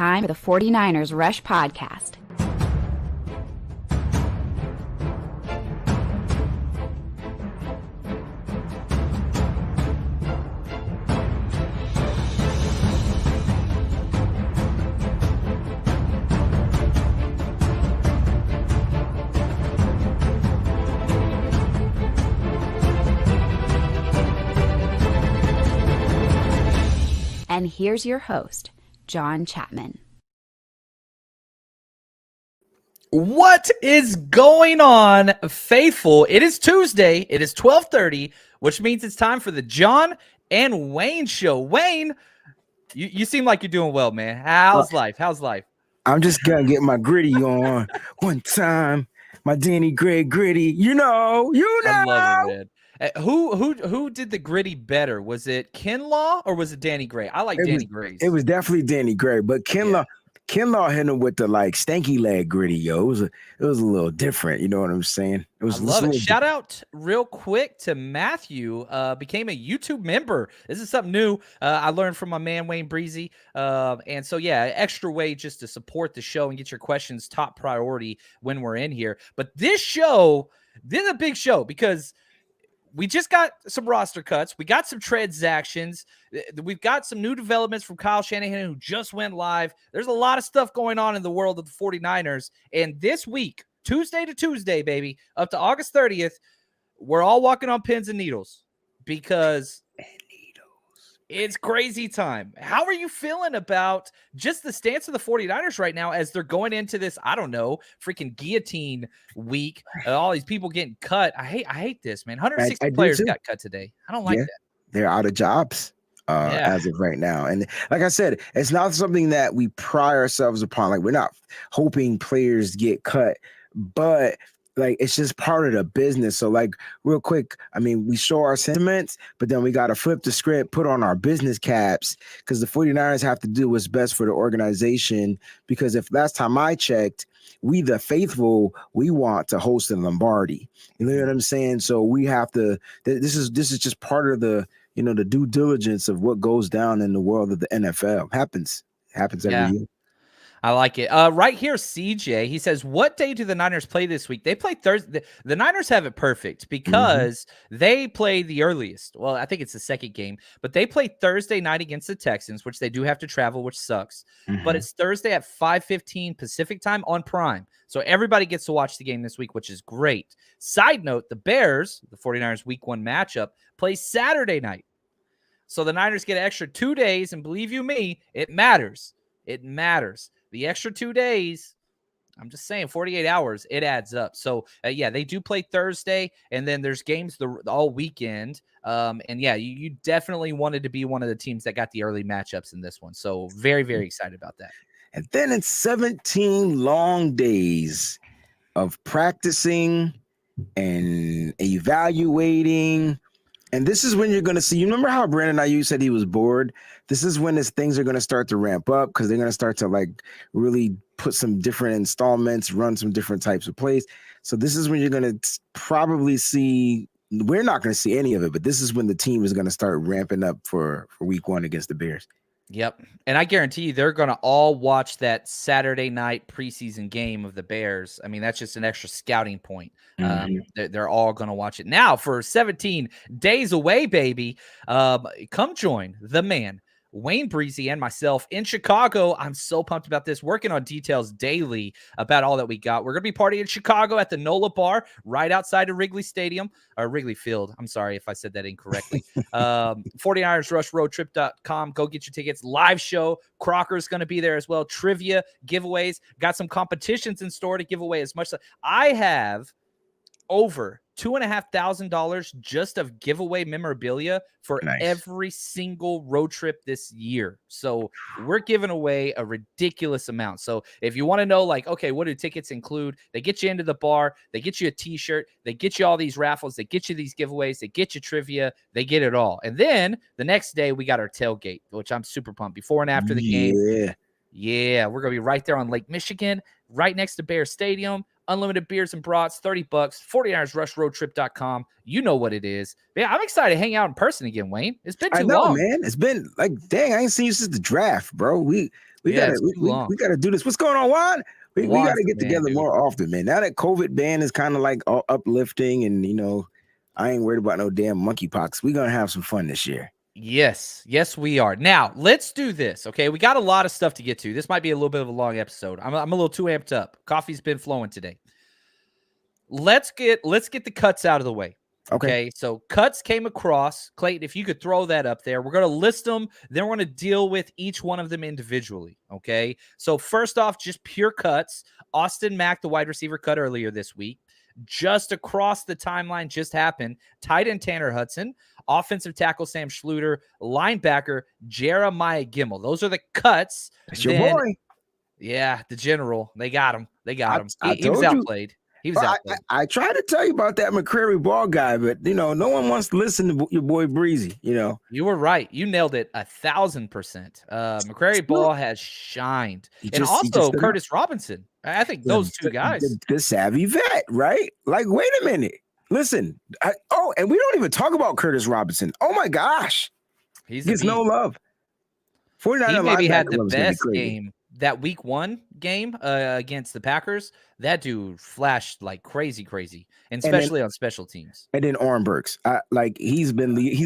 time for the 49ers Rush Podcast. And here's your host, John Chapman. What is going on, faithful? It is Tuesday. It is 12:30, which means it's time for the John and Wayne show. Wayne, you seem like you're doing well, man. How's life? How's life? I'm just gonna get my gritty on one time. My Danny Gray gritty. You know. I love it, man. Who did the gritty better? Was it Kinlaw or was it Danny Gray? I like Danny Gray's. It was definitely Danny Gray, but Kinlaw hit him with the stanky leg gritty, yo. It was a little different, you know what I'm saying? It was. I love it. Shout out real quick to Matthew, became a YouTube member. This is something new. I learned from my man Wayne Breezy. And so extra way just to support the show and get your questions top priority when we're in here. But this is a big show because we just got some roster cuts. We got some transactions. We've got some new developments from Kyle Shanahan, who just went live. There's a lot of stuff going on in the world of the 49ers. And this week, Tuesday to Tuesday, baby, up to August 30th, we're all walking on pins and needles because it's crazy time. How are you feeling about just the stance of the 49ers right now as they're going into this, I don't know, freaking guillotine week? All these people getting cut. I hate this, man. 160 players got cut today. I don't like that. They're out of jobs as of right now. And like I said, it's not something that we pride ourselves upon. Like, we're not hoping players get cut, but it's just part of the business. So real quick, we show our sentiments, but then we got to flip the script, put on our business caps, because the 49ers have to do what's best for the organization. Because if last time I checked, we the faithful, we want to host the Lombardi. You know what I'm saying? So we have to, this is just part of the, the due diligence of what goes down in the world of the NFL. Happens every year. I like it. Right here, CJ, he says, what day do the Niners play this week? They play Thursday. The Niners have it perfect because they play the earliest. Well, I think it's the second game, but they play Thursday night against the Texans, which they do have to travel, which sucks. But it's Thursday at 5:15 Pacific time on Prime. So everybody gets to watch the game this week, which is great. Side note, the Bears, the 49ers week 1 matchup, play Saturday night. So the Niners get an extra 2 days, and believe you me, it matters. It matters. The extra 2 days, I'm just saying, 48 hours, it adds up. So, they do play Thursday, and then there's games all weekend. You definitely wanted to be one of the teams that got the early matchups in this one. So very, very excited about that. And then it's 17 long days of practicing and evaluating. And this is when you're going to see, you remember how Brandon Ayuk said he was bored? This is when things are going to start to ramp up, because they're going to start to really put some different installments, run some different types of plays. So this is when you're going to probably see, we're not going to see any of it, but this is when the team is going to start ramping up for week 1 against the Bears. Yep. And I guarantee you they're going to all watch that Saturday night preseason game of the Bears. That's just an extra scouting point. They're all going to watch it. Now, for 17 days away, baby, come join the man, Wayne Breezy, and myself in Chicago. I'm so pumped about this. Working on details daily about all that we got. We're going to be partying in Chicago at the NOLA Bar right outside of Wrigley Stadium, or Wrigley Field. I'm sorry if I said that incorrectly. 49ersrushroadtrip.com. Go get your tickets. Live show. Crocker's going to be there as well. Trivia, giveaways. Got some competitions in store to give away as much. I have over $2,500 just of giveaway memorabilia for every single road trip this year. So we're giving away a ridiculous amount. So if you want to know, okay, what do tickets include? They get you into the bar, they get you a t-shirt, they get you all these raffles, they get you these giveaways, they get you trivia, they get it all. And then the next day we got our tailgate, which I'm super pumped. Before and after the game. Yeah, we're going to be right there on Lake Michigan, right next to Bear Stadium. unlimited beers and brats, $30, 49ersrushroadtrip.com. You know what it is. Yeah, I'm excited to hang out in person again, Wayne. It's been too long. Man. It's been like, dang, I ain't seen you since the draft, bro. We gotta do this. What's going on, Juan? We gotta get together more often, man. Now that COVID ban is kind of like uplifting, and I ain't worried about no damn monkeypox. We're gonna have some fun this year. Yes, we are. Now, let's do this, okay? We got a lot of stuff to get to. This might be a little bit of a long episode. I'm a little too amped up. Coffee's been flowing today. Let's get the cuts out of the way. Okay, so cuts came across. Clayton, if you could throw that up there. We're going to list them. Then we're going to deal with each one of them individually, okay? So first off, just pure cuts. Austin Mack, the wide receiver, cut earlier this week. Just across the timeline just happened. Tight end Tanner Hudson. Offensive tackle Sam Schluter. Linebacker Jeremiah Gemmel. Those are the cuts. That's your boy. Yeah, the general. They got him. He was outplayed. I tried to tell you about that McCrary Ball guy, but no one wants to listen to your boy Breezy. You were right. You nailed it 1,000%. McCrary Ball has shined, and also Curtis Robinson. I think those two guys, the savvy vet, right? Like, wait a minute, listen. And we don't even talk about Curtis Robinson. Oh my gosh, he gets no love. 49 he maybe had the best game. That week 1 game against the Packers, that dude flashed like crazy, and especially on special teams. And then Ornbergs, he's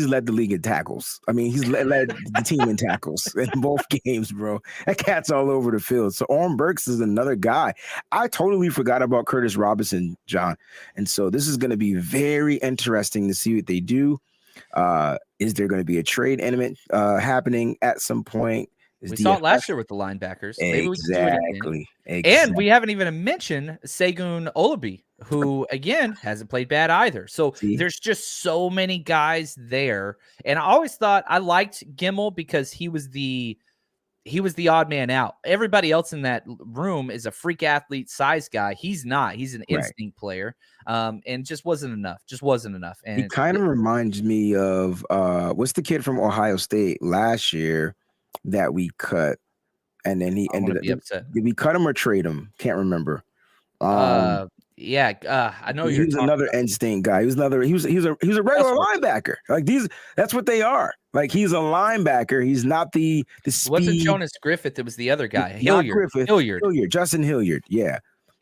led the league in tackles. I mean, he's led the team in tackles in both games, bro. That cat's all over the field. So Ornbergs is another guy. I totally forgot about Curtis Robinson, John. And so this is going to be very interesting to see what they do. Is there going to be a trade element happening at some point? We saw it last year with the linebackers. Maybe we can do it again. And we haven't even mentioned Segun Olabi, who, again, hasn't played bad either. So there's just so many guys there. And I always thought I liked Gemmel because he was the odd man out. Everybody else in that room is a freak athlete size guy. He's not. He's an instinct player. And just wasn't enough. And he kind of reminds me of what's the kid from Ohio State last year that we cut, and then he ended up upset. Did we cut him or trade him? Can't remember. I know he was another instinct guy. He was a regular linebacker. Like that's what they are. Like, he's a linebacker. He's not the speed. Wasn't Jonas Griffith? It was the other guy. Hilliard. Justin Hilliard. Yeah,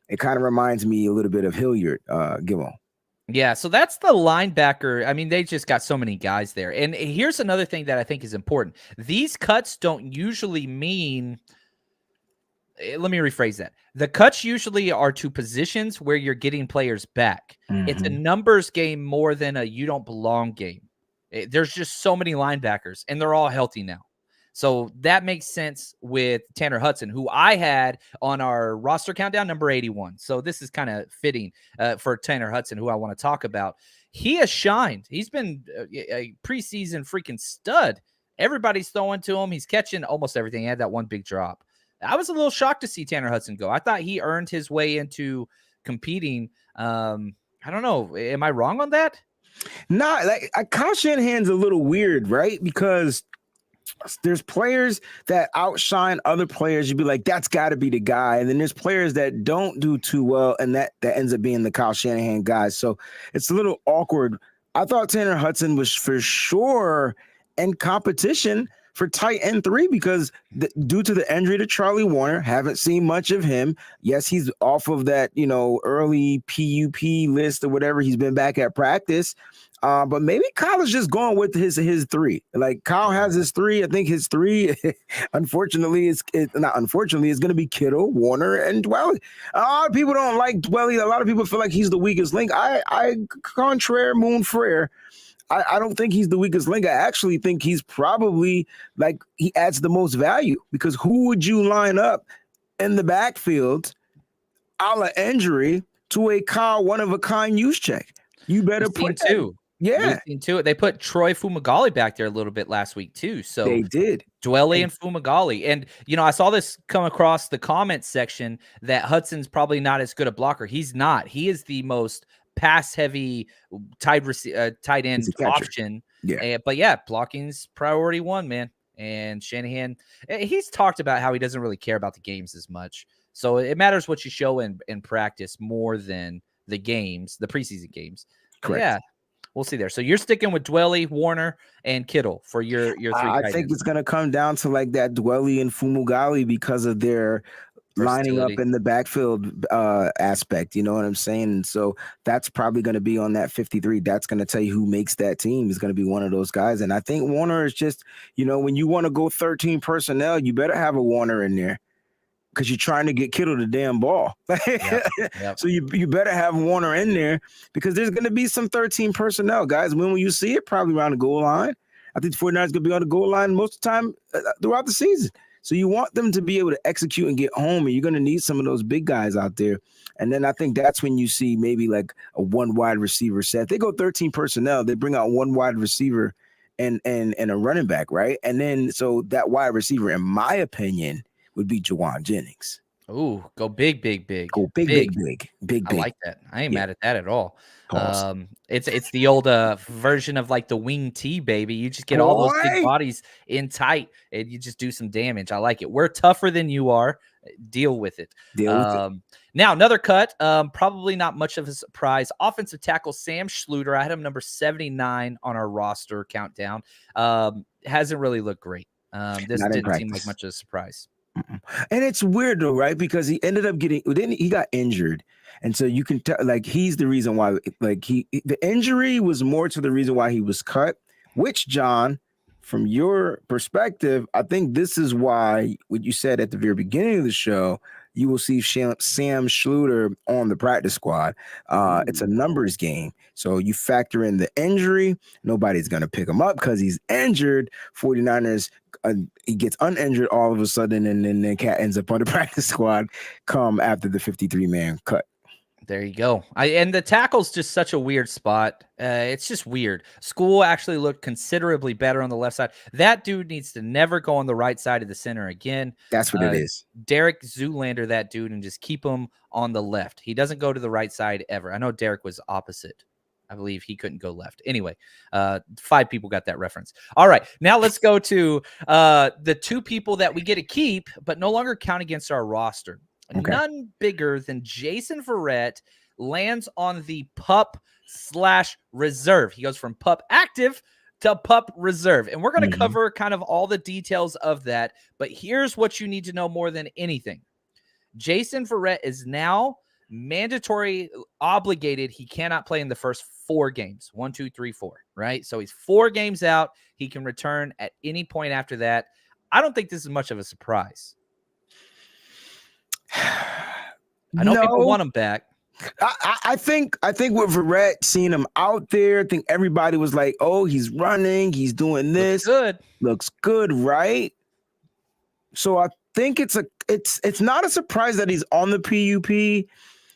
it kind of reminds me a little bit of Hilliard. Gemmel. Yeah, so that's the linebacker. I mean, they just got so many guys there. And here's another thing that I think is important. These cuts don't usually mean – let me rephrase that. The cuts usually are to positions where you're getting players back. Mm-hmm. It's a numbers game more than a you don't belong game. There's just so many linebackers, and they're all healthy now. So that makes sense with Tanner Hudson, who I had on our roster countdown, number 81. So this is kind of fitting for Tanner Hudson, who I want to talk about. He has shined. He's been a preseason freaking stud. Everybody's throwing to him. He's catching almost everything. He had that one big drop. I was a little shocked to see Tanner Hudson go. I thought he earned his way into competing. I don't know. Am I wrong on that? Nah, Kyle Shanahan's a little weird, right? Because there's players that outshine other players. You'd be like, that's got to be the guy. And then there's players that don't do too well, and that ends up being the Kyle Shanahan guy. So it's a little awkward. I thought Tanner Hudson was for sure in competition for tight end 3 because due to the injury to Charlie Warner, haven't seen much of him. Yes, he's off of that, early PUP list or whatever. He's been back at practice. But maybe Kyle is just going with his 3. Like, Kyle has his 3. I think his 3, unfortunately, is going to be Kittle, Warner, and Dwelly. A lot of people don't like Dwelly. A lot of people feel like he's the weakest link. I contraire Moon Frere, I don't think he's the weakest link. I actually think he's probably he adds the most value, because who would you line up in the backfield a la injury to a Kyle one-of-a-kind use check? You better put two. Yeah. They put Troy Fumagalli back there a little bit last week too. So they did. Dwelly and Fumagalli. And, I saw this come across the comments section that Hudson's probably not as good a blocker. He's not. He is the most pass-heavy tight end option. Yeah. But, yeah, blocking's priority 1, man. And Shanahan, he's talked about how he doesn't really care about the games as much. So it matters what you show in practice more than the games, the preseason games. Correct. Yeah, we'll see there. So you're sticking with Dwelly, Warner, and Kittle for your 3 I think it's going to come down to like that Dwelly and Fumagalli because of their lining up in the backfield aspect. You know what I'm saying? And so that's probably going to be on that 53. That's going to tell you who makes that team is going to be one of those guys. And I think Warner is just, when you want to go 13 personnel, you better have a Warner in there, because you're trying to get Kittle the damn ball. Yep. So you better have Warner in there, because there's going to be some 13 personnel, guys. When will you see it? Probably around the goal line. I think the 49ers going to be on the goal line most of the time throughout the season. So you want them to be able to execute and get home, and you're going to need some of those big guys out there. And then I think that's when you see maybe like a one wide receiver set. They go 13 personnel. They bring out one wide receiver and a running back, right? And then so that wide receiver, in my opinion, would be Jawan Jennings. Ooh, go big. Go big. I like that. I ain't mad at that at all. Pause. It's the old version of like the wing T, baby. You just get all those big bodies in tight and you just do some damage. I like it. We're tougher than you are. Deal with it. Now another cut. Probably not much of a surprise. Offensive tackle Sam Schluter. I had him number 79 on our roster countdown. Hasn't really looked great. This didn't seem like much of a surprise. And it's weird though, right? Because he ended up he got injured. And so you can tell, like, he's the reason why, like, the injury was more to the reason why he was cut, which, John, from your perspective, I think this is why what you said at the very beginning of the show, you will see Sam Schluter on the practice squad. It's a numbers game. So you factor in the injury. Nobody's going to pick him up because he's injured. 49ers, he gets uninjured all of a sudden, and then the cat ends up on the practice squad come after the 53-man cut. There you go. And the tackle's just such a weird spot. It's just weird. School actually looked considerably better on the left side. That dude needs to never go on the right side of the center again. That's what it is. Derek Zoolander, that dude, and just keep him on the left. He doesn't go to the right side ever. I know Derek was opposite. I believe he couldn't go left. Anyway, 5 people got that reference. All right, now let's go to the 2 people that we get to keep, but no longer count against our roster. Okay. None bigger than Jason Verrett lands on the PUP/reserve. He goes from PUP active to PUP reserve. And we're going to cover kind of all the details of that. But here's what you need to know more than anything. Jason Verrett is now mandatory obligated. He cannot play in the first 4 games. 1, 2, 3, 4, right? So he's 4 games out. He can return at any point after that. I don't think this is much of a surprise. I know people want him back. I think with Verrett, seeing him out there, I think everybody was like, "Oh, he's running, he's doing this, looks good, right?" So I think it's not a surprise that he's on the PUP,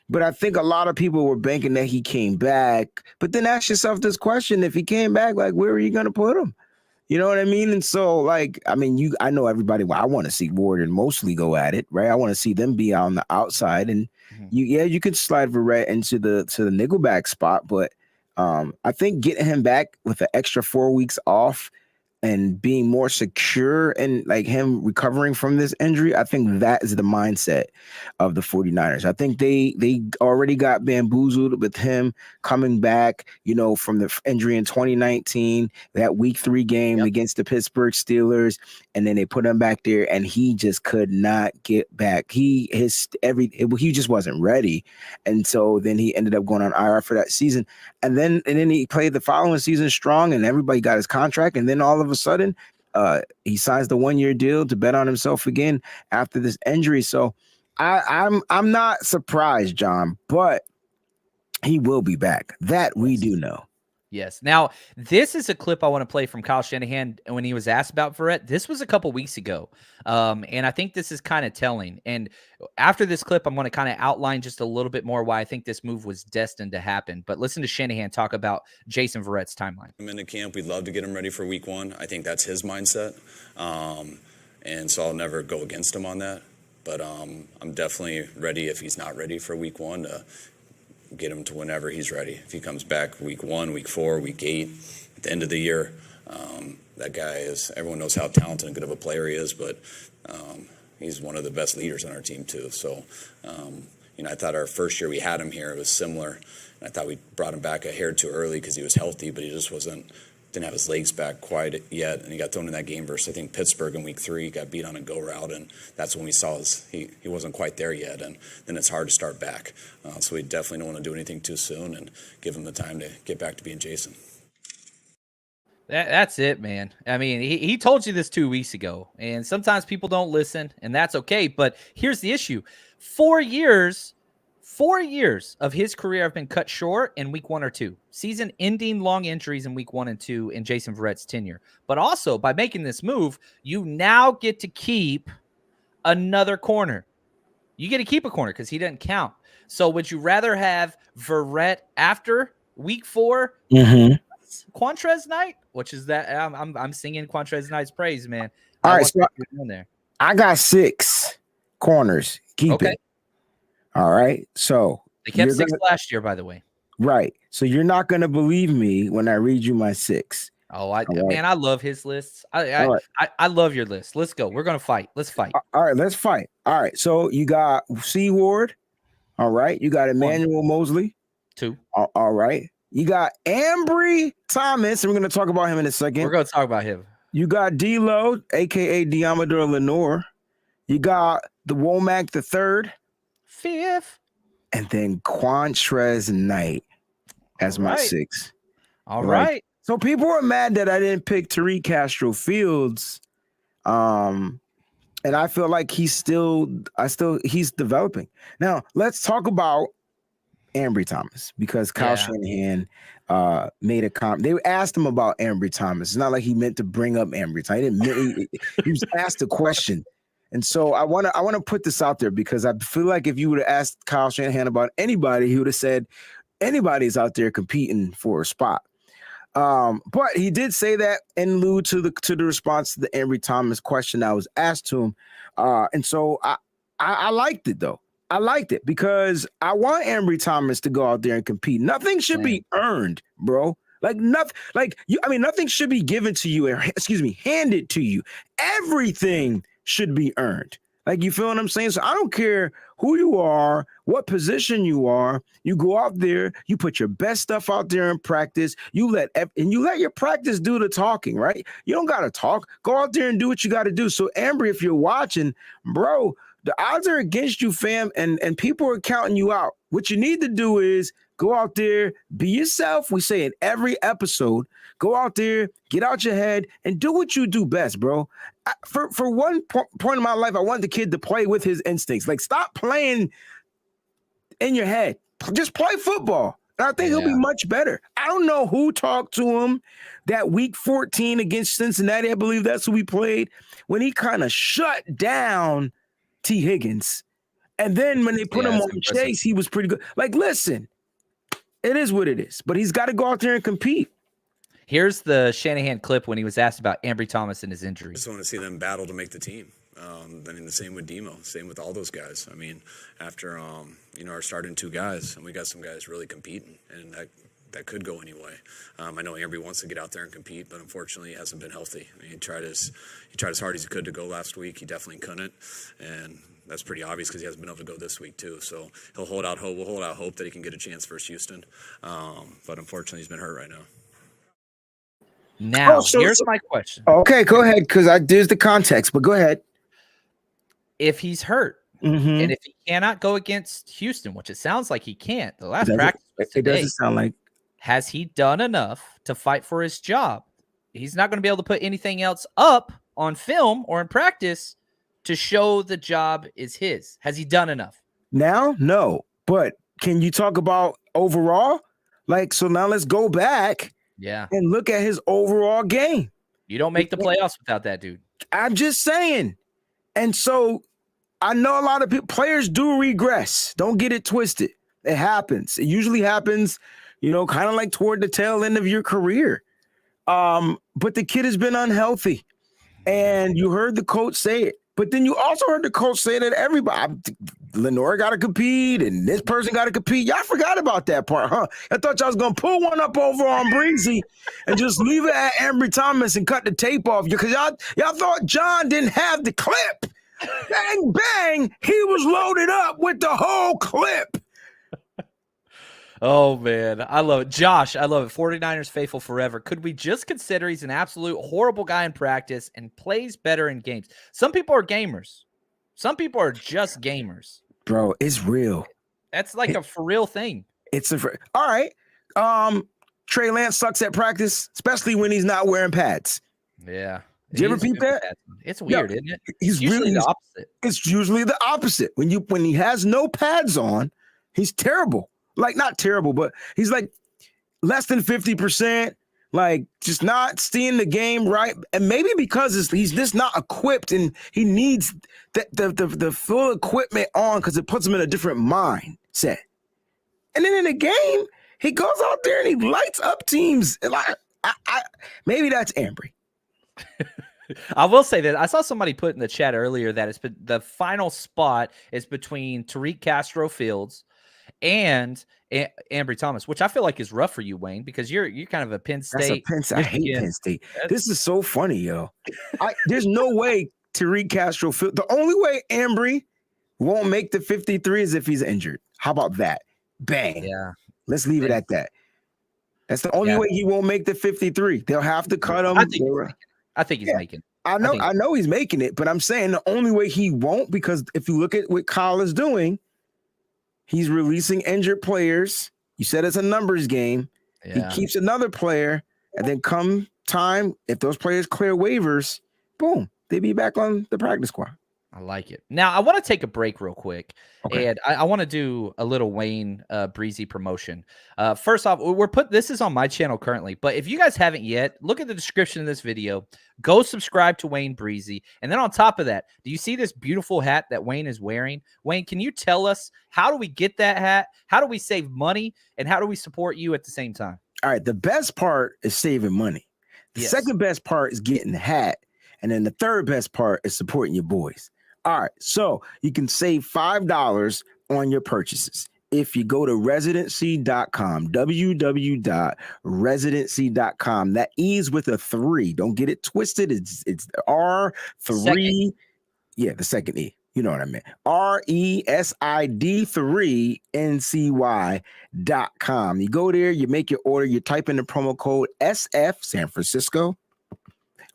but I think a lot of people were banking that he came back. But then ask yourself this question: if he came back, like, where are you going to put him? You know what I mean? And so, like, I mean, I know everybody. Well, I want to see Ward and mostly go at it, right? I want to see them be on the outside, and you could slide Verrett into the nickelback spot, but I think getting him back with an extra 4 weeks off and being more secure and like him recovering from this injury, I think that is the mindset of the 49ers. I think they already got bamboozled with him coming back, from the injury in 2019, that week 3 game against the Pittsburgh Steelers. And then they put him back there and he just could not get back. He just wasn't ready. And so then he ended up going on IR for that season. And then he played the following season strong and everybody got his contract. And then all of a sudden, he signs the 1-year deal to bet on himself again after this injury. So I'm not surprised, John, but he will be back. That we do know. Yes. Now, this is a clip I want to play from Kyle Shanahan when he was asked about Verrett. This was a couple weeks ago, and I think this is kind of telling. And after this clip, I'm going to kind of outline just a little bit more why I think this move was destined to happen. But listen to Shanahan talk about Jason Verrett's timeline. I'm into camp. We'd love to get him ready for week 1. I think that's his mindset, and so I'll never go against him on that. But I'm definitely ready if he's not ready for week 1 to get him to whenever he's ready. If he comes back week 1, week 4, week 8, at the end of the year, That guy is, everyone knows how talented and good of a player he is, but he's one of the best leaders on our team too. So, I thought our first year we had him here, it was similar. And I thought we brought him back a hair too early because he was healthy, but he just didn't have his legs back quite yet. And he got thrown in that game versus, I think, Pittsburgh in week 3, got beat on a go route. And that's when we saw he wasn't quite there yet. And then it's hard to start back. So we definitely don't want to do anything too soon and give him the time to get back to being Jason. That's it, man. I mean, he told you this 2 weeks ago, and sometimes people don't listen, and that's okay. But here's the issue. 4 years of his career have been cut short in week 1 or 2. Season-ending long injuries in week 1 and 2 in Jason Verrett's tenure. But also, by making this move, you now get to keep another corner. You get to keep a corner because he doesn't count. So would you rather have Verrett after week 4? Mm-hmm. Quantrez Knight, which is that I'm singing Quantrez Knight's praise, man. All right, so there. I got 6 corners. Keep it. All right. So they kept 6 last year, by the way. Right. So you're not gonna believe me when I read you my 6. Oh, man, I love his lists. I love your list. Let's go. We're gonna fight. Let's fight. All right, let's fight. All right. So you got C Ward. All right. You got Emmanuel Mosley. 2. All right. You got Ambry Thomas, and we're going to talk about him in a second. We're going to talk about him. You got D-Lo, a.k.a. Diamador Lenore. You got the Womack the 3rd. 5th. And then Quantrez Knight as my 6. All right. So people are mad that I didn't pick Tariq Castro Fields. And I feel like he's developing. Now, let's talk about Ambry Thomas, because Kyle Shanahan made a comment. They asked him about Ambry Thomas. It's not like he meant to bring up Ambry Thomas. He was asked a question. And so I want to put this out there, because I feel like if you would have asked Kyle Shanahan about anybody, he would have said anybody's out there competing for a spot. But he did say that in lieu to the response to the Ambry Thomas question that was asked to him. And so I liked it, though. I liked it because I want Ambry Thomas to go out there and compete. Nothing should be earned, bro. Nothing should be given to you, handed to you. Everything should be earned. Like, you feel what I'm saying? So I don't care who you are, what position you are. You go out there, you put your best stuff out there in practice. You let your practice do the talking, right? You don't got to talk. Go out there and do what you got to do. So Ambry, if you're watching, bro, the odds are against you, fam, and people are counting you out. What you need to do is go out there, be yourself. We say it every episode. Go out there, get out your head, and do what you do best, bro. For one point in my life, I want the kid to play with his instincts. Like, stop playing in your head. Just play football. And I think he'll be much better. I don't know who talked to him that week 14 against Cincinnati. I believe that's who we played, when he kind of shut down T. Higgins. And then when they put him on Chase, he was pretty good. Like, listen, it is what it is, but he's got to go out there and compete. Here's the Shanahan clip when he was asked about Ambry Thomas and his injury. I just want to see them battle to make the team. The same with Demo, same with all those guys. I mean, after our starting 2 guys, and we got some guys really competing, and that could go anyway. I know Ambry wants to get out there and compete, but unfortunately he hasn't been healthy. I mean, he tried as hard as he could to go last week. He definitely couldn't, and that's pretty obvious because he hasn't been able to go this week too. So he'll hold out hope. We'll hold out hope that he can get a chance versus Houston. But unfortunately, he's been hurt right now. Now, here's my question. Okay, go ahead, because there's the context, but go ahead. If he's hurt, and if he cannot go against Houston, which it sounds like he can't, the last practice was today, it doesn't sound like. Has he done enough to fight for his job? He's not going to be able to put anything else up on film or in practice to show the job is his. Has he done enough? Now, no. But can you talk about overall? Like, so now let's go back and look at his overall game. You don't make the playoffs without that dude. I'm just saying. And so I know a lot of players do regress. Don't get it twisted. It happens. It usually happens, kind of like toward the tail end of your career. But the kid has been unhealthy. And you heard the coach say it. But then you also heard the coach say that Lenore got to compete and this person got to compete. Y'all forgot about that part, huh? I thought y'all was going to pull one up over on Breezy and just leave it at Ambry Thomas and cut the tape off you because y'all thought John didn't have the clip. Bang, bang. He was loaded up with the whole clip. Oh, man. I love it. Josh, I love it. 49ers faithful forever. Could we just consider he's an absolute horrible guy in practice and plays better in games? Some people are gamers. Some people are just gamers. Bro, it's real. That's like a for real thing. All right. Trey Lance sucks at practice, especially when he's not wearing pads. Yeah. Do you ever peep that? It's weird, isn't it? He's usually really the opposite. It's usually the opposite. When he has no pads on, he's terrible. Like, not terrible, but he's like less than 50%, like just not seeing the game right. And maybe because he's just not equipped and he needs the full equipment on because it puts him in a different mindset. And then in the game, he goes out there and he lights up teams. Like, maybe that's Ambry. I will say that I saw somebody put in the chat earlier that the final spot is between Tariq Castro-Fields and Ambry Thomas, which I feel like is rough for you, Wayne, because you're kind of a Penn State. I hate Penn State. This is so funny, yo. There's no way Tariq Castro-Fields. The only way Ambry won't make the 53 is if he's injured. How about that? Bang. Yeah. Let's leave it at that. That's the only way he won't make the 53. They'll have to cut him. I think he's making it. I know he's making it, but I'm saying the only way he won't, because if you look at what Kyle is doing, he's releasing injured players. You said it's a numbers game. Yeah. He keeps another player, and then come time, if those players clear waivers, boom, they be back on the practice squad. I like it. Now, I want to take a break real quick, and I want to do a little Wayne Breezy promotion. First off, this is on my channel currently, but if you guys haven't yet, look at the description of this video. Go subscribe to Wayne Breezy, and then on top of that, do you see this beautiful hat that Wayne is wearing? Wayne, can you tell us, how do we get that hat? How do we save money, and how do we support you at the same time? All right, the best part is saving money. The second best part is getting the hat, and then the third best part is supporting your boys. All right, so you can save $5 on your purchases if you go to residency.com, www.residency.com. That E's with a 3. Don't get it twisted. It's R3. Second. Yeah, the second E. You know what I meant. RESID3NCY.com. You go there, you make your order, you type in the promo code SF, San Francisco,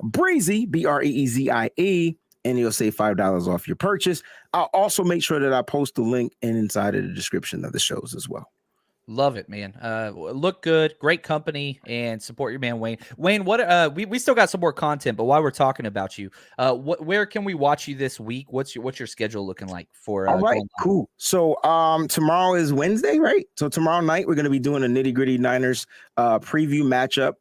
Breezy, BREEZIE, and you'll save $5 off your purchase. I'll also make sure that I post the link inside of the description of the shows as well. Love it, man. Look good, great company, and support your man, Wayne. Wayne, what? We still got some more content, but while we're talking about you, where can we watch you this week? What's your schedule looking like for? All right, cool. So tomorrow is Wednesday, right? So tomorrow night we're going to be doing a Nitty Gritty Niners preview matchup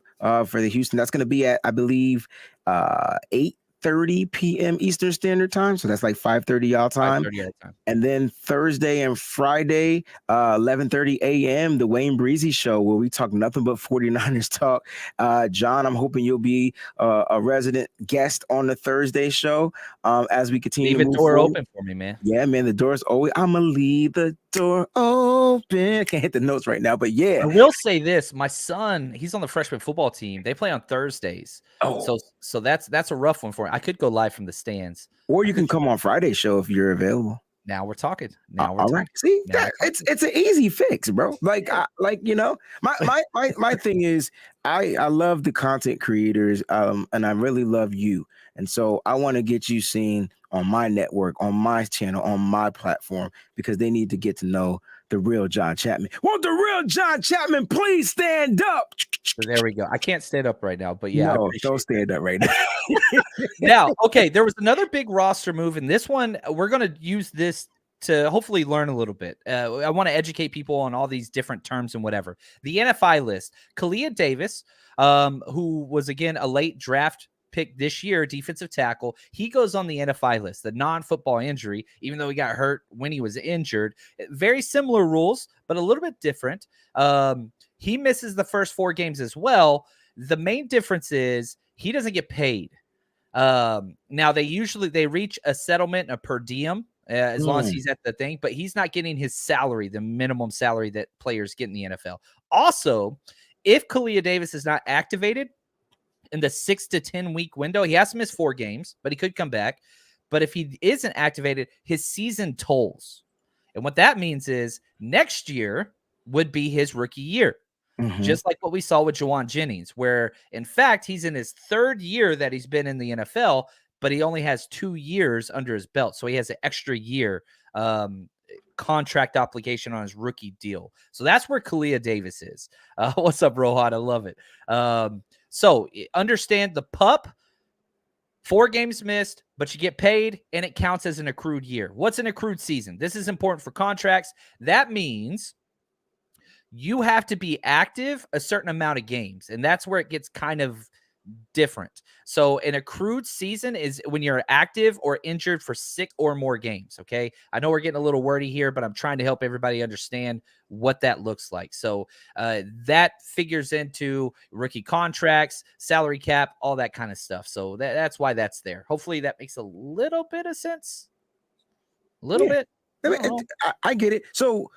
for the Houston. That's going to be at, I believe, 8:30 p.m. Eastern Standard Time. So that's like 5:30 y'all time. And then Thursday and Friday, 11:30 a.m., the Wayne Breezy Show, where we talk nothing but 49ers talk. John, I'm hoping you'll be a resident guest on the Thursday show as we continue to move door forward. Open for me, man. Yeah, man, the door's always, I'm going to leave the door open. Can't hit the notes right now, but yeah. I will say this. My son, he's on the freshman football team. They play on Thursdays. Oh. So that's a rough one for him. I could go live from the stands. Or you can come on Friday's show if you're available. Now we're talking. All right. See, it's an easy fix, bro. My thing is, I love the content creators, and I really love you. And so I want to get you seen on my network, on my channel, on my platform, because they need to get to know the real John Chapman. Won't the real John Chapman please stand up? So there we go. I can't stand up right now, but yeah. No, don't stand up right now. Now, okay, there was another big roster move, and this one, we're going to use this to hopefully learn a little bit. I want to educate people on all these different terms and whatever. The NFI list, Khalia Davis, who was, again, a late draft pick this year, defensive tackle. He goes on the NFI list, the non-football injury, even though he got hurt when he was injured. Very similar rules, but a little bit different. He misses the first 4 games as well. The main difference is he doesn't get paid. Now they reach a settlement, a per diem, as long as he's at the thing, but he's not getting his salary, the minimum salary that players get in the NFL. Also, if Khalia Davis is not activated in the 6 to 10 week window, he has to miss 4 games, but he could come back. But if he isn't activated, his season tolls. And what that means is next year would be his rookie year. Just like what we saw with Juwan Jennings, where in fact, he's in his 3rd year that he's been in the NFL, but he only has 2 years under his belt. So he has an extra year contract obligation on his rookie deal. So that's where Khalia Davis is. What's up, Rohan? I love it. So understand the pup, 4 games missed, but you get paid and it counts as an accrued year. What's an accrued season? This is important for contracts. That means you have to be active a certain amount of games, and that's where it gets kind of different. So an accrued season is when you're active or injured for 6 or more games, okay? I know we're getting a little wordy here, but I'm trying to help everybody understand what that looks like. So that figures into rookie contracts, salary cap, all that kind of stuff. So that's why that's there. Hopefully that makes a little bit of sense. A little bit. I get it. So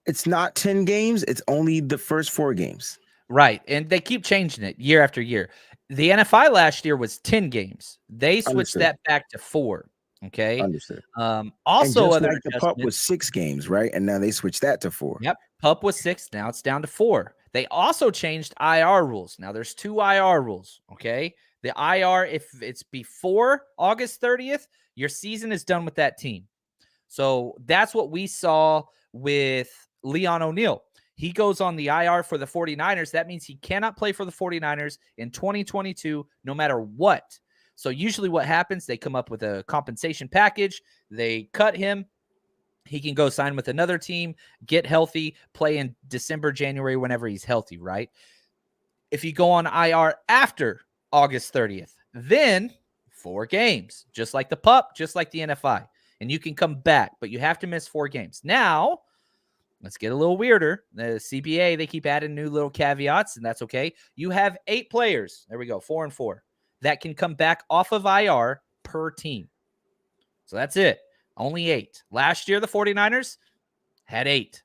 it's not 10 games. It's only the first 4 games. Right. And they keep changing it year after year. The NFI last year was 10 games. They switched that back to 4. Okay. Understood. Also, other like the pup was 6 games, right? And now they switched that to 4. Yep. Pup was 6. Now it's down to 4. They also changed IR rules. Now there's 2 IR rules. Okay. The IR, if it's before August 30th, your season is done with that team. So that's what we saw with Leon O'Neal. He goes on the IR for the 49ers. That means he cannot play for the 49ers in 2022, no matter what. So usually what happens, they come up with a compensation package. They cut him. He can go sign with another team, get healthy, play in December, January, whenever he's healthy, right? If you go on IR after August 30th, then 4 games, just like the pup, just like the NFI. And you can come back, but you have to miss 4 games. Now, let's get a little weirder. The CBA, they keep adding new little caveats, and that's okay. You have 8 players. There we go, 4 and 4, that can come back off of IR per team. So that's it. Only 8. Last year, the 49ers had 8.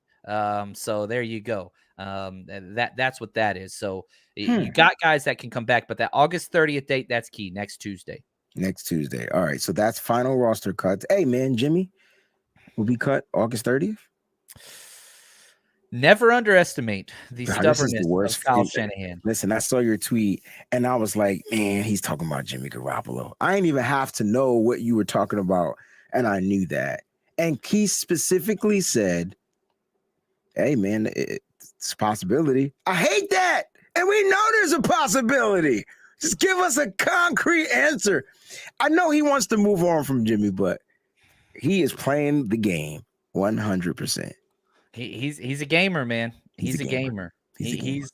So there you go. That's what that is. So you got guys that can come back, but that August 30th date, that's key. Next Tuesday. All right. So that's final roster cuts. Hey, man, Jimmy will be cut August 30th. Never underestimate the stubbornness of Kyle Shanahan. Listen, I saw your tweet and I was like, man, he's talking about Jimmy Garoppolo. I didn't even have to know what you were talking about, and I knew that. And Keith specifically said, hey, man, it's a possibility. I hate that. And we know there's a possibility. Just give us a concrete answer. I know he wants to move on from Jimmy, but he is playing the game 100%. He's a gamer, man. He's a gamer. He's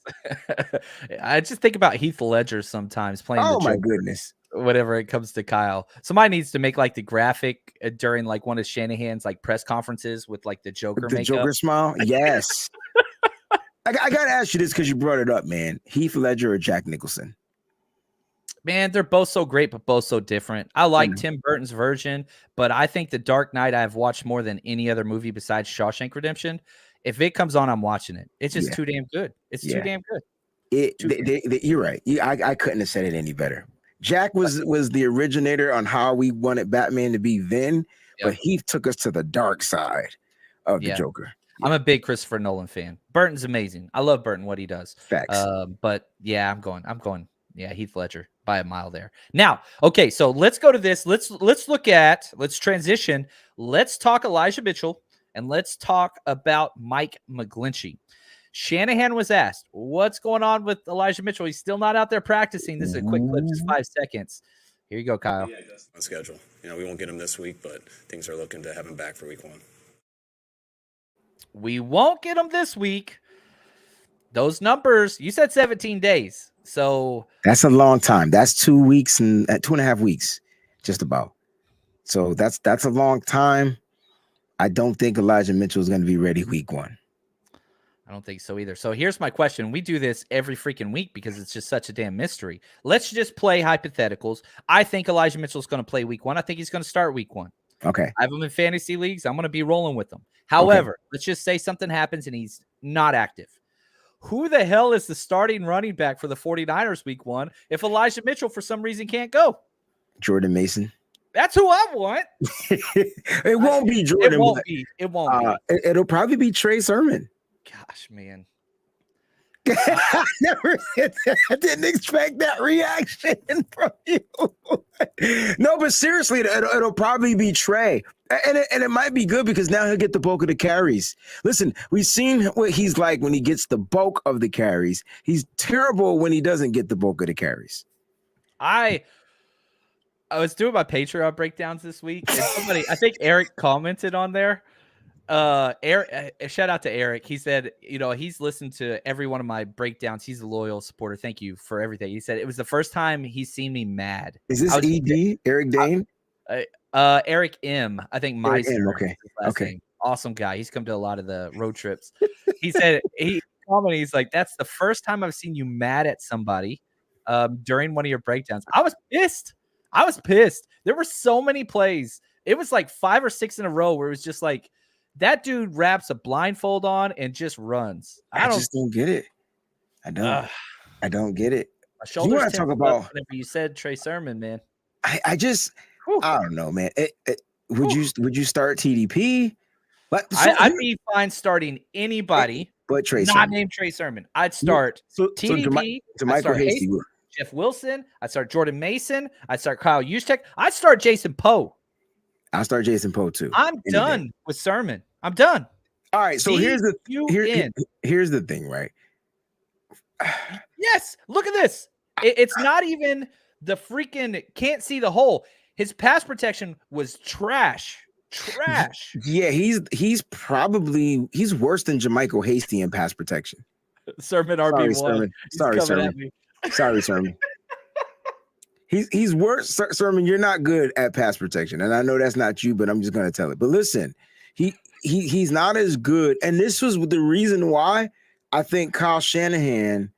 I just think about Heath Ledger sometimes playing. Oh, the my Joker, goodness. whenever it comes to Kyle. Somebody needs to make like the graphic during like one of Shanahan's like press conferences with like the Joker With the makeup. Joker smile. Yes. I got to ask you this because you brought it up, man. Heath Ledger or Jack Nicholson? Man, they're both so great, but both so different. I like Tim Burton's version, but I think The Dark Knight I've watched more than any other movie besides Shawshank Redemption. If it comes on, I'm watching it. It's just too damn good. It's too damn good. You're right. I couldn't have said it any better. Jack was the originator on how we wanted Batman to be then, but Heath took us to the dark side of the Joker. I'm a big Christopher Nolan fan. Burton's amazing. I love Burton, what he does. Facts. But yeah, I'm going. Yeah, Heath Ledger by a mile there. Now, okay, so let's go to this. Let's transition. Let's talk Elijah Mitchell and let's talk about Mike McGlinchey. Shanahan was asked, what's going on with Elijah Mitchell? He's still not out there practicing. This is a quick clip, just 5 seconds. Here you go, Kyle. Yeah, on schedule. We won't get him this week, but things are looking to have him back for week 1. We won't get him this week. Those numbers, you said 17 days. So that's a long time. That's 2 weeks and 2.5 weeks, just about. So that's a long time. I don't think Elijah Mitchell is going to be ready week 1. I don't think so either. So here's my question. We do this every freaking week because it's just such a damn mystery. Let's just play hypotheticals. I think Elijah Mitchell's going to play week 1. I think he's going to start week 1. Okay. I have him in fantasy leagues. I'm going to be rolling with him. However, let's just say something happens and he's not active. Who the hell is the starting running back for the 49ers week 1 if Elijah Mitchell for some reason can't go? Jordan Mason. That's who I want. It won't be Jordan. It won't be. It won't be. It'll probably be Trey Sermon. Gosh, man. I didn't expect that reaction from you. No, but seriously, it'll probably be Trey. And it might be good because now he'll get the bulk of the carries. Listen, we've seen what he's like when he gets the bulk of the carries. He's terrible when he doesn't get the bulk of the carries. I was doing my Patreon breakdowns this week, and somebody, I think Eric commented on there. Eric, shout out to Eric. He said, he's listened to every one of my breakdowns. He's a loyal supporter. Thank you for everything. He said it was the first time he's seen me mad. Is this ED? Eric Dane? Eric M. I think my okay. Name. Awesome guy. He's come to a lot of the road trips. He said he's like, that's the first time I've seen you mad at somebody during one of your breakdowns. I was pissed. There were so many plays. It was like 5 or 6 in a row where it was just like, that dude wraps a blindfold on and just runs. I just don't get it. I don't get it. My shoulders you want to talk about whenever you said Trey Sermon, man. I don't know, man. Would you start TDP? But I'd be fine starting anybody but Trey not Sermon. named Trey Sermon. I'd start TDP. JaMycal Hasty. Jeff Wilson. I'd start Jordan Mason. I'd start Kyle Juszczyk. I'd start Jason Poe. I'll start Jason Poe too. I'm done with Sermon. I'm done. All right. So here's the thing, right? Yes. Look at this. It's not even the freaking can't see the hole. His pass protection was trash. Yeah, he's worse than JaMycal Hasty in pass protection. Sermon RB1. Sorry, Sermon. Sorry, Sermon. He's worse, Sermon. You're not good at pass protection, and I know that's not you, but I'm just gonna tell it. But listen, he's not as good, and this was the reason why I think Kyle Shanahan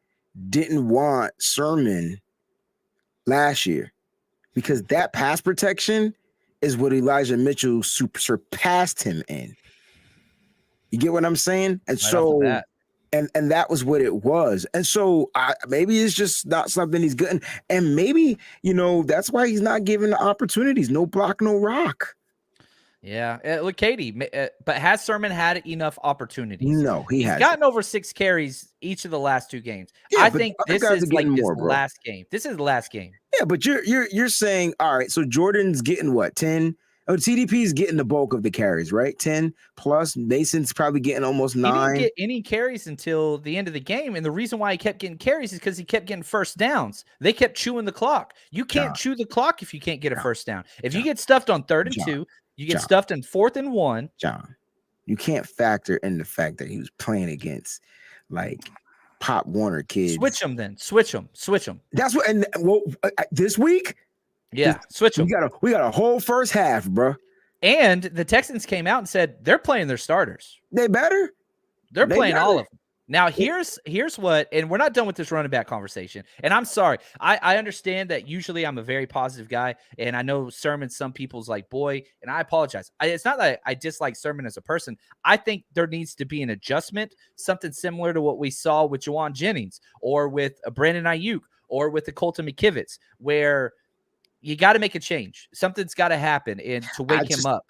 didn't want Sermon last year, because that pass protection is what Elijah Mitchell surpassed him in. You get what I'm saying? And so. And that was what it was. And so maybe it's just not something he's good in. And maybe, that's why he's not given the opportunities. No block, no rock. Yeah. Look, Katie, but has Sermon had enough opportunities? No, he's gotten over 6 carries each of the last 2 games. Yeah, I think this is like his last game. This is the last game. Yeah, but you're saying, all right, so Jordan's getting what, 10? Oh, TDP's getting the bulk of the carries, right? 10 plus. Mason's probably getting almost 9. He didn't get any carries until the end of the game. And the reason why he kept getting carries is because he kept getting first downs. They kept chewing the clock. You can't chew the clock if you can't get a first down. If you get stuffed on 3rd and 2, you get stuffed in 4th and 1. John, you can't factor in the fact that he was playing against like Pop Warner kids. Switch them then. Switch them. That's what. And this week. Yeah, switch them. We got a whole first half, bro. And the Texans came out and said they're playing their starters. They better. They're playing all of them. Now, here's what, and we're not done with this running back conversation. And I'm sorry. I understand that usually I'm a very positive guy, and I know Sermon, some people's like, boy, and I apologize. It's not that I dislike Sermon as a person. I think there needs to be an adjustment, something similar to what we saw with Juwan Jennings or with Brandon Ayuk or with the Colton McKivitz, where you got to make a change. Something's got to happen to wake him up.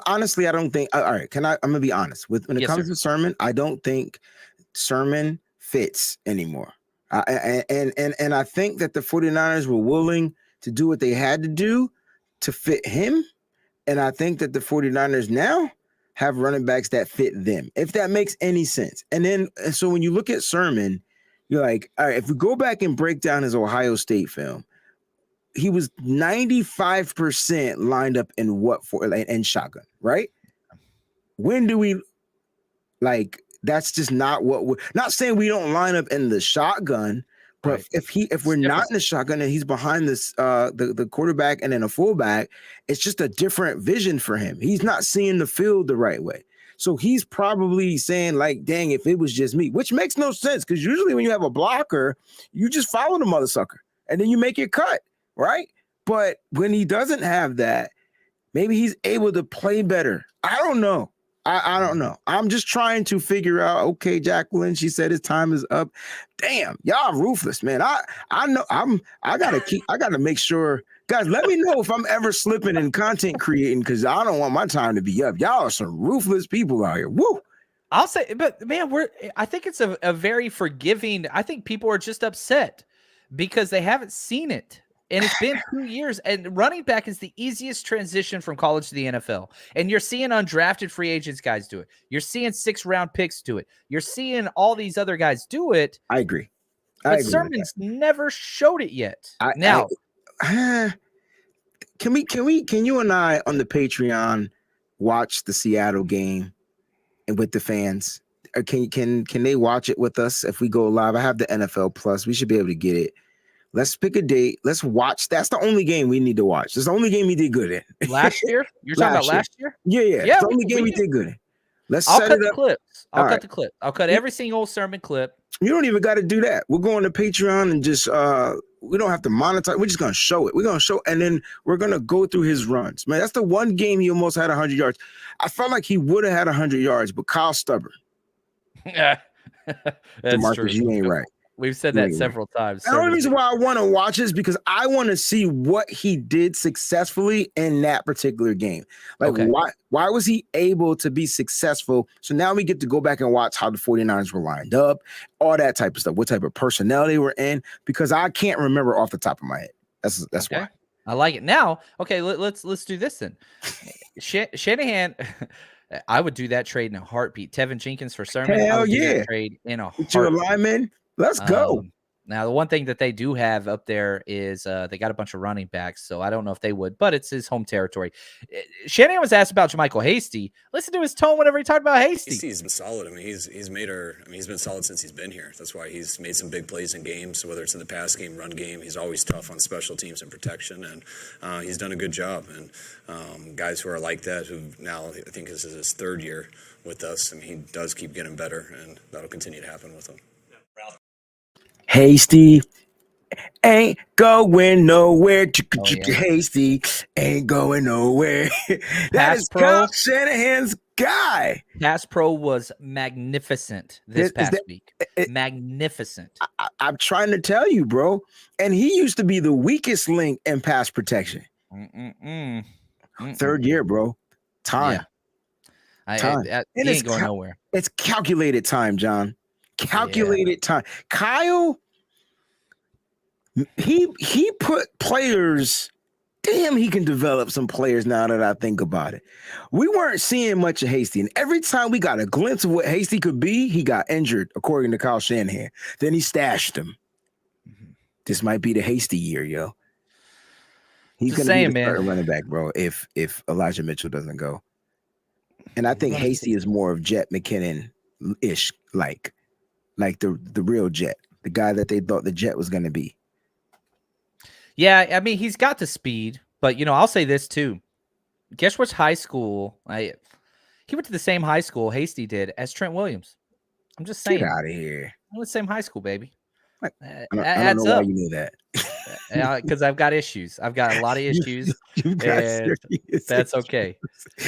Honestly, I don't think. All right, I'm gonna be honest. When it comes to Sermon, I don't think Sermon fits anymore. And I think that the 49ers were willing to do what they had to do to fit him. And I think that the 49ers now have running backs that fit them, if that makes any sense. And so when you look at Sermon, you're like, all right, if we go back and break down his Ohio State film, he was 95% lined up in in shotgun, right? When do we that's just not what we're not saying we don't line up in the shotgun, but right. if we're not in the shotgun and he's behind this the quarterback and then a fullback, it's just a different vision for him. He's not seeing the field the right way. So he's probably saying like, dang, if it was just me, which makes no sense because usually when you have a blocker, you just follow the mother sucker and then you make your cut, right? But when he doesn't have that, maybe he's able to play better. I don't know. I don't know. I'm just trying to figure out. Okay, Jacqueline, she said his time is up. Damn, y'all ruthless, man. I know I gotta make sure. Guys, let me know if I'm ever slipping in content creating because I don't want my time to be up. Y'all are some ruthless people out here. Woo. I'll say, but man, I think it's a very forgiving. I think people are just upset because they haven't seen it. And it's been 2 years, and running back is the easiest transition from college to the NFL. And you're seeing undrafted free agents guys do it. You're seeing 6th-round picks do it. You're seeing all these other guys do it. I agree. But Sermon's never showed it yet. Can you and I on the Patreon watch the Seattle game and with the fans? Or can they watch it with us if we go live? I have the NFL Plus. We should be able to get it. Let's pick a date. Let's watch. That's the only game we need to watch. That's the only game we did good in. Last year? You're talking about last year? Yeah. It's the only game we did good in. I'll cut the clips. I'll cut the clip. I'll cut every single Sermon clip. You don't even got to do that. We're going to Patreon and just we don't have to monetize. We're just gonna show it. We're gonna show, and then we're gonna go through his runs. Man, that's the one game he almost had 100 yards. I felt like he would have had 100 yards, but Kyle's stubborn. Yeah, that's true. You ain't right. We've said that several times. The only reason why I want to watch is because I want to see what he did successfully in that particular game. Like, why was he able to be successful? So now we get to go back and watch how the 49ers were lined up, all that type of stuff, what type of personnel they were in, because I can't remember off the top of my head. That's why. I like it. Now, okay, let's do this then. Shanahan, I would do that trade in a heartbeat. Tevin Jenkins for Sermon. Hell yeah. Trade in a heartbeat. With your lineman. Let's go. Now, the one thing that they do have up there is they got a bunch of running backs, so I don't know if they would, but it's his home territory. Shanahan was asked about JaMycal Hasty. Listen to his tone whenever he talked about Hasty. Hasty's been solid. I mean, he's been solid since he's been here. That's why he's made some big plays in games. So whether it's in the pass game, run game, he's always tough on special teams and protection, and he's done a good job. And guys who are like that, who now I think this is his 3rd year with us, and he does keep getting better, and that'll continue to happen with him. Hasty ain't going nowhere. Hasty ain't going nowhere. That is Kyle Shanahan's guy. Pass Pro was magnificent this past week. Magnificent. I'm trying to tell you, bro. And he used to be the weakest link in pass protection. 3rd year, bro. Time. Yeah. He ain't going nowhere. It's calculated time, John. Calculated time. Kyle, he put players. Damn, he can develop some players now that I think about it. We weren't seeing much of Hasty, and every time we got a glimpse of what Hasty could be, he got injured, according to Kyle Shanahan. Then he stashed him. This might be the Hasty year, yo. He's going to be the running back, bro, if Elijah Mitchell doesn't go. And I think Hasty is more of Jet McKinnon-ish, like the real Jet, the guy that they thought the Jet was going to be. Yeah, I mean, he's got the speed, but, I'll say this too. Guess which high school? He went to the same high school Hasty did as Trent Williams. I'm just saying. Get out of here. I went the same high school, baby. I don't know why you knew that. Because I've got issues. I've got a lot of issues. That's okay.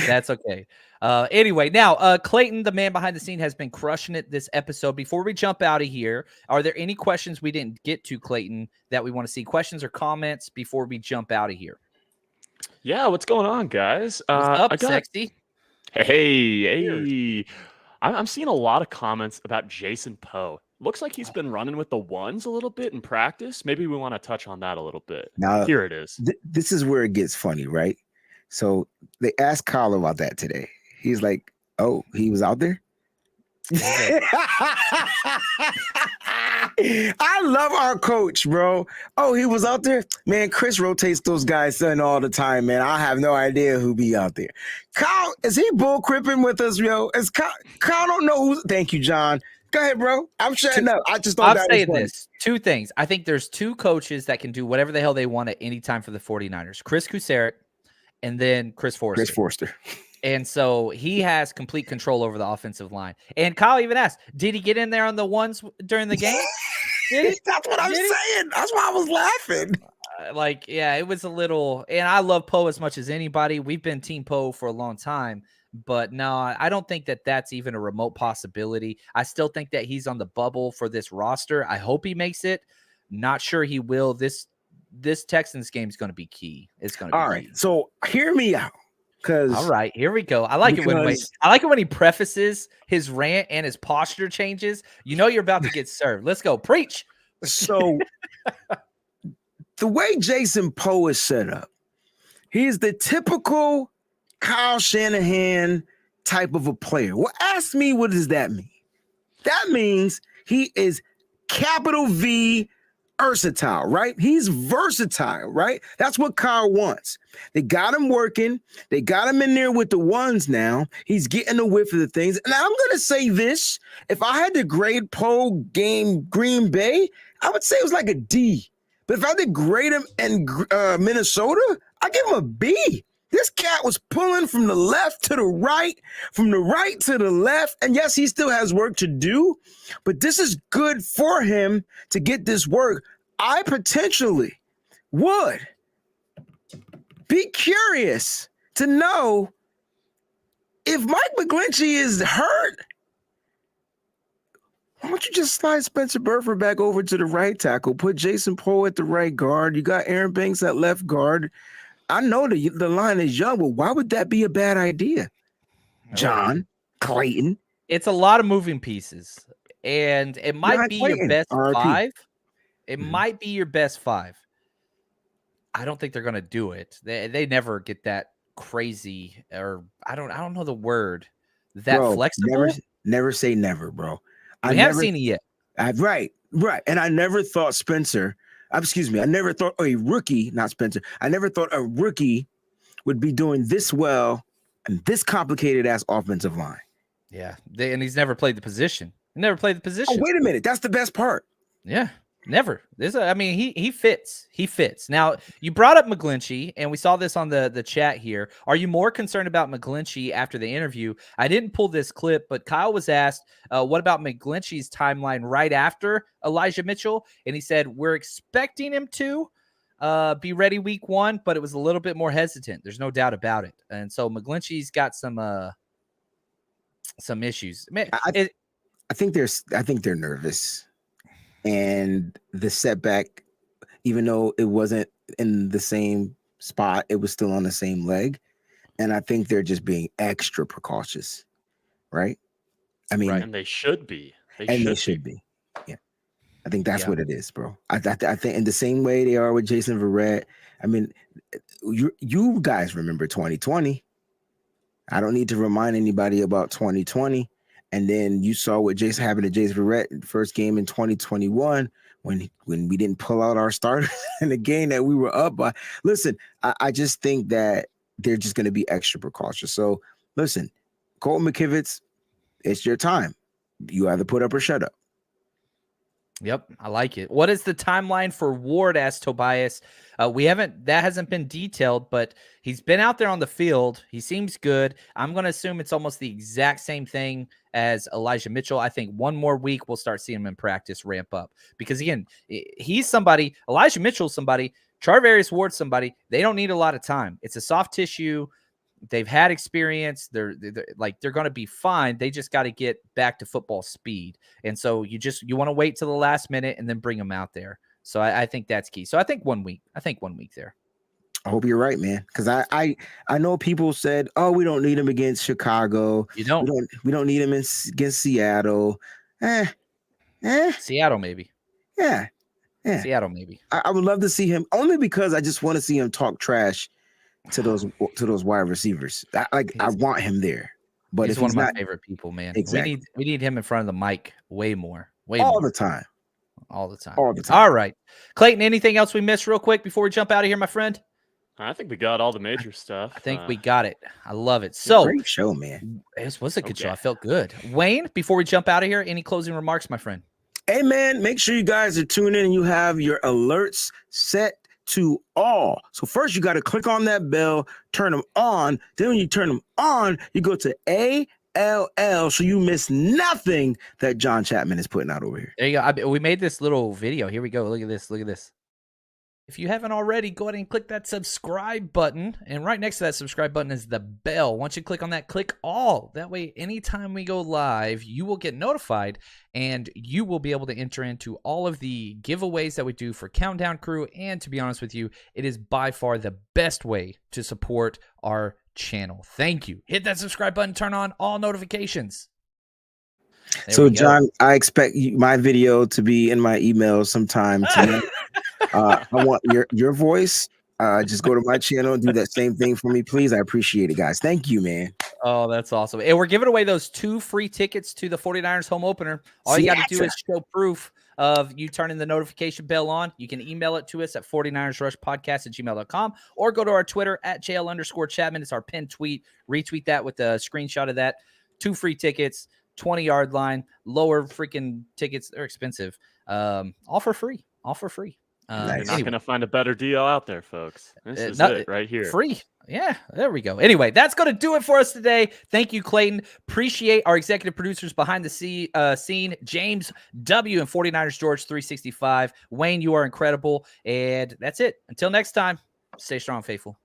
That's okay. Anyway, now Clayton, the man behind the scene, has been crushing it this episode. Before we jump out of here, are there any questions we didn't get to, Clayton, that we want to see? Questions or comments before we jump out of here? Yeah, what's going on, guys? What's up, Sexy? Hey. I'm seeing a lot of comments about Jason Poe. Looks like he's been running with the ones a little bit in practice. Maybe we want to touch on that a little bit. Now, here it is. This is where it gets funny, right? So they asked Kyle about that today. He's like, oh, he was out there? I love our coach, bro. Oh, he was out there? Man, Chris rotates those guys in all the time, man. I have no idea who be out there. Kyle, is he bull cripping with us, yo? Kyle don't know who's... Thank you, John. Go ahead, bro. I'm shutting up. I just don't. I'm saying this. 2 things. I think there's 2 coaches that can do whatever the hell they want at any time for the 49ers. Chris Kuceric and then Chris Forster. And so he has complete control over the offensive line. And Kyle even asked, did he get in there on the ones during the game? Did he? That's what I'm saying. That's why I was laughing. Yeah, it was a little, and I love Poe as much as anybody. We've been Team Poe for a long time, but no, I don't think that that's even a remote possibility. I still think that he's on the bubble for this roster. I hope he makes it. Not sure he will. This Texans game is going to be key. It's going to be all right. key. So hear me out. All right, here we go. I like it when he prefaces his rant and his posture changes. You know you're about to get served. Let's go. Preach. So the way Jason Poe is set up, he's the typical Kyle Shanahan type of a player. Well, ask me, what does that mean? That means he is capital V versatile, right? He's versatile, right? That's what Kyle wants. They got him working. They got him in there with the ones now. He's getting the whiff of the things. And I'm going to say this. If I had to grade Poe game Green Bay, I would say it was like a D. But if I had to grade him in Minnesota, I give him a B. This cat was pulling from the left to the right, from the right to the left. And yes, he still has work to do, but this is good for him to get this work. I potentially would be curious to know if Mike McGlinchey is hurt. Why don't you just slide Spencer Burford back over to the right tackle, put Jason Poe at the right guard? You got Aaron Banks at left guard. I know the line is young, but why would that be a bad idea? John Clayton. It's a lot of moving pieces, and it might be your best five. It might be your best five. I don't think they're going to do it. They never get that crazy, or I don't know the word. That flexible. Never say never, bro. I haven't seen it yet. Right. And I never thought Spencer. I never thought a rookie, not Spencer. I never thought a rookie would be doing this well and this complicated ass offensive line. Yeah, and he's never played the position. Oh, wait a minute, that's the best part. Yeah, never. He fits. He fits. Now, you brought up McGlinchey, and we saw this on the chat here. Are you more concerned about McGlinchey after the interview? I didn't pull this clip, but Kyle was asked, what about McGlinchey's timeline right after Elijah Mitchell? And he said, we're expecting him to be ready week 1, but it was a little bit more hesitant. There's no doubt about it. And so McGlinchey's got some issues. Man, I think they're nervous. And the setback, even though it wasn't in the same spot, it was still on the same leg. And I think they're just being extra precautious, right? I mean, and they should be. They should be. Yeah. I think that's what it is, bro. I think in the same way they are with Jason Verrett. I mean, you guys remember 2020. I don't need to remind anybody about 2020. And then you saw what happened to Jason Verrett in the first game in 2021 when we didn't pull out our starters in the game that we were up by. Listen, I just think that they're just going to be extra precautious. So listen, Colton McKivitz, it's your time. You either put up or shut up. Yep, I like it. What is the timeline for Ward? Asked Tobias. That hasn't been detailed, but he's been out there on the field. He seems good. I'm going to assume it's almost the exact same thing as Elijah Mitchell. I think 1 more week we'll start seeing him in practice ramp up, because again, he's somebody. Elijah Mitchell's somebody. Charvarius Ward's somebody. They don't need a lot of time. It's a soft tissue. They've had experience. They're going to be fine. They just got to get back to football speed. And so you want to wait till the last minute and then bring them out there. So I think that's key. So I think 1 week. I think 1 week there. I hope you're right, man. Because I know people said, "Oh, we don't need him against Chicago. You don't. We don't need him against Seattle." Seattle maybe. Yeah. Seattle maybe. I would love to see him, only because I just want to see him talk trash to those wide receivers. I want him there. But he's one of my favorite people, man. Exactly. We need him in front of the mic way more. All the time. All the time. All right. Clayton, anything else we missed real quick before we jump out of here, my friend? I think we got all the major stuff. I think we got it. I love it. So great show, man. It was a good show. I felt good. Wayne, before we jump out of here, any closing remarks, my friend? Hey, man, make sure you guys are tuning in and you have your alerts set to all. So first you got to click on that bell, turn them on. Then when you turn them on, you go to ALL so you miss nothing that John Chapman is putting out over here. There you go. We made this little video. Here we go. Look at this. Look at this. If you haven't already, go ahead and click that subscribe button. And right next to that subscribe button is the bell. Once you click on that, click all. That way, anytime we go live, you will get notified and you will be able to enter into all of the giveaways that we do for Countdown Crew. And to be honest with you, it is by far the best way to support our channel. Thank you. Hit that subscribe button, turn on all notifications. There so, John, I expect my video to be in my email sometime tonight. I want your voice. Just go to my channel and do that same thing for me, please. I appreciate it, guys. Thank you, man. Oh, that's awesome. And we're giving away those 2 free tickets to the 49ers home opener. All you got to do is show proof of you turning the notification bell on. You can email it to us at 49ersrushpodcast@gmail.com or go to our Twitter at JL_Chapman. It's our pinned tweet. Retweet that with a screenshot of that. 2 free tickets, 20-yard line, lower freaking tickets. They're expensive. All for free. All for free. You're not going to find a better deal out there, folks. This is it right here. Free. Yeah, there we go. Anyway, that's going to do it for us today. Thank you, Clayton. Appreciate our executive producers behind the scene, James W. and 49ers George 365. Wayne, you are incredible. And that's it. Until next time, stay strong, faithful.